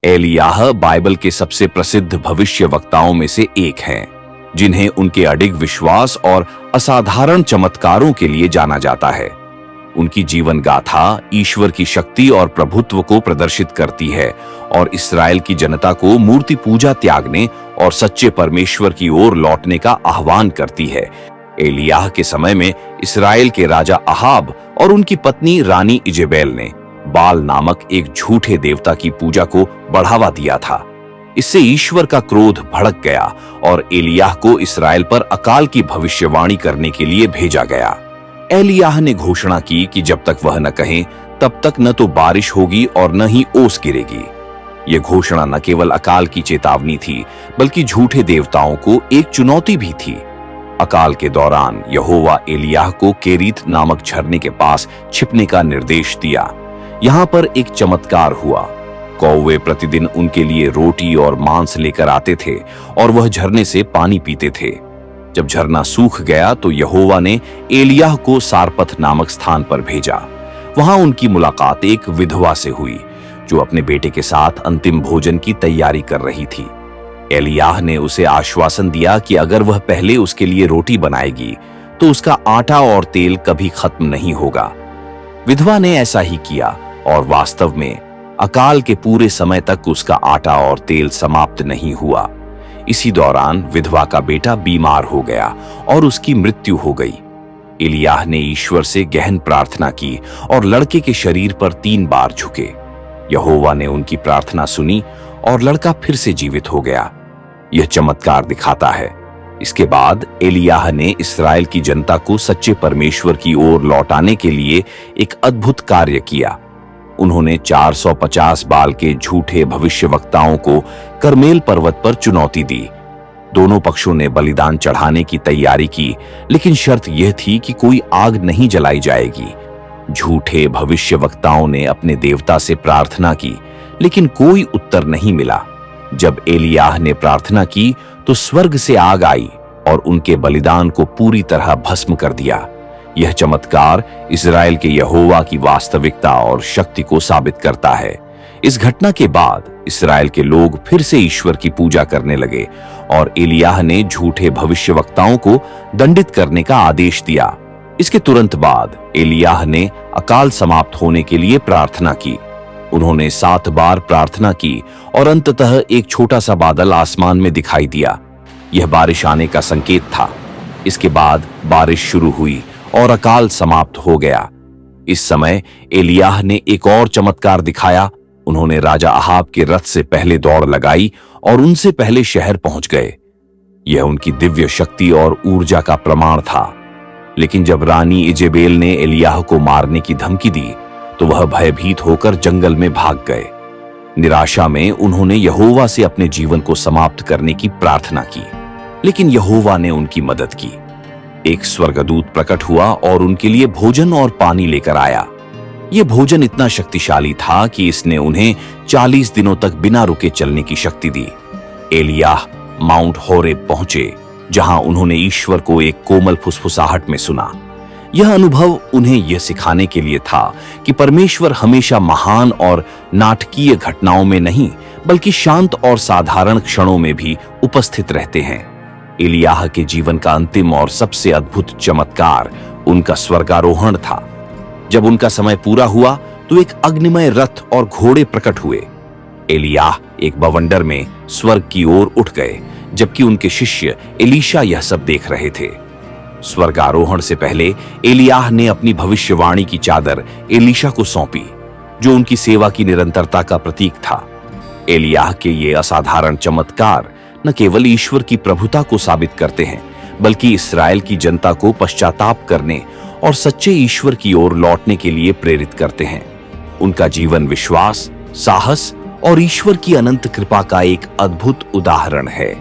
एलियाह Bible के सबसे प्रसिद्ध भविष्यवक्ताओं में से एक हैं, जिन्हें उनके अडिग विश्वास और असाधारण चमत्कारों के लिए जाना जाता है। उनकी जीवन गाथा ईश्वर की शक्ति और प्रभुत्व को प्रदर्शित करती है और इस्राएल की जनता को मूर्ति पूजा त्यागने और सच्चे परमेश्वर की ओर लौटने का आह्वान करती है। एलियाह के समय में इस्राएल के राजा अहाब और उनकी पत्नी रानी इजेबेल ने बाल नामक एक झूठे देवता की पूजा को बढ़ावा दिया था। इससे ईश्वर का क्रोध भड़क गया और एलियाह को इस्राएल पर अकाल की भविष्यवाणी करने के लिए भेजा गया। एलियाह ने घोषणा की कि जब तक वह न कहें तब तक न तो बारिश होगी और न ही ओस गिरेगी। यह घोषणा न केवल अकाल की चेतावनी थी, बल्कि झूठे देवताओं को एक चुनौती भी थी। अकाल के दौरान यहोवा एलियाह को केरीत नामक झरने के पास छिपने का निर्देश दिया। यहाँ पर एक चमत्कार हुआ। कौवे प्रतिदिन उनके लिए रोटी और मांस लेकर आते थे और वह झरने से पानी पीते थे। जब झरना सूख गया तो यहोवा ने एलियाह को सारपथ नामक स्थान पर भेजा। वहां उनकी मुलाकात एक विधवा से हुई, जो अपने बेटे के साथ अंतिम भोजन की तैयारी कर रही थी। एलियाह ने उसे आश्वासन दिया कि अगर वह पहले उसके लिए रोटी बनाएगी तो उसका आटा और तेल कभी खत्म नहीं होगा। विधवा ने ऐसा ही किया और वास्तव में अकाल के पूरे समय तक उसका आटा और तेल समाप्त नहीं हुआ। इसी दौरान विधवा का बेटा बीमार हो गया और उसकी मृत्यु हो गई। एलियाह ने ईश्वर से गहन प्रार्थना की और लड़के के शरीर पर 3 बार झुके। यहोवा ने उनकी प्रार्थना सुनी और लड़का फिर से जीवित हो गया। यह चमत्कार दिखाता है। इसके बाद एलियाह ने इस्राएल की जनता को सच्चे परमेश्वर की ओर लौटाने के लिए एक अद्भुत कार्य किया। उन्होंने 450 बाल के झूठे भविष्यवक्ताओं को करमेल पर्वत पर चुनौती दी। दोनों पक्षों ने बलिदान चढ़ाने की तैयारी की, लेकिन शर्त यह थी कि कोई आग नहीं जलाई जाएगी। झूठे भविष्यवक्ताओं ने अपने देवता से प्रार्थना की, लेकिन कोई उत्तर नहीं मिला। जब एलियाह ने प्रार्थना की तो स्वर्ग से आग आई और उनके बलिदान को पूरी तरह भस्म कर दिया। यह चमत्कार इस्राएल के यहोवा की वास्तविकता और शक्ति को साबित करता है। इस घटना के बाद इस्राएल के लोग फिर से ईश्वर की पूजा करने लगे और एलियाह ने झूठे भविष्यवक्ताओं को दंडित करने का आदेश दिया। इसके तुरंत बाद एलियाह ने अकाल समाप्त होने के लिए प्रार्थना की। उन्होंने 7 बार प्रार्थना की और अंततः एक छोटा सा बादल आसमान में दिखाई दिया। यह बारिश आने का संकेत था। इसके बाद बारिश शुरू हुई और अकाल समाप्त हो गया। इस समय एलियाह ने एक और चमत्कार दिखाया। उन्होंने राजा अहाब के रथ से पहले दौड़ लगाई और उनसे पहले शहर पहुंच गए। यह उनकी दिव्य शक्ति और ऊर्जा का प्रमाण था। लेकिन जब रानी इजेबेल ने एलियाह को मारने की धमकी दी तो वह भयभीत होकर जंगल में भाग गए। निराशा में उन्होंने यहोवा से अपने जीवन को समाप्त करने की प्रार्थना की, लेकिन यहोवा ने उनकी मदद की। एक स्वर्गदूत प्रकट हुआ और उनके लिए भोजन और पानी लेकर आया। यह भोजन इतना शक्तिशाली था कि इसने उन्हें 40 दिनों तक बिना रुके चलने की शक्ति दी। एलियाह माउंट होरेब पहुंचे, जहां उन्होंने ईश्वर को एक कोमल फुसफुसाहट में सुना। यह अनुभव उन्हें यह सिखाने के लिए था कि परमेश्वर हमेशा महान और नाटकीय घटनाओं में नहीं, बल्कि शांत और साधारण क्षणों में भी उपस्थित रहते हैं। एलियाह के जीवन का अंतिम और सबसे अद्भुत चमत्कार उनका स्वर्गारोहण था। जब उनका समय पूरा हुआ तो एक अग्निमय रथ और घोड़े प्रकट हुए। एलियाह एक बवंडर में स्वर्ग की ओर उठ गए, जबकि उनके शिष्य एलीशा यह सब देख रहे थे। स्वर्गारोहण से पहले एलियाह ने अपनी भविष्यवाणी की चादर एलीशा को सौंपी, जो उनकी सेवा की निरंतरता का प्रतीक था। एलियाह के ये असाधारण चमत्कार न केवल ईश्वर की प्रभुता को साबित करते हैं, बल्कि इस्राएल की जनता को पश्चाताप करने और सच्चे ईश्वर की ओर लौटने के लिए प्रेरित करते हैं। उनका जीवन विश्वास, साहस और ईश्वर की अनंत कृपा का एक अद्भुत उदाहरण है।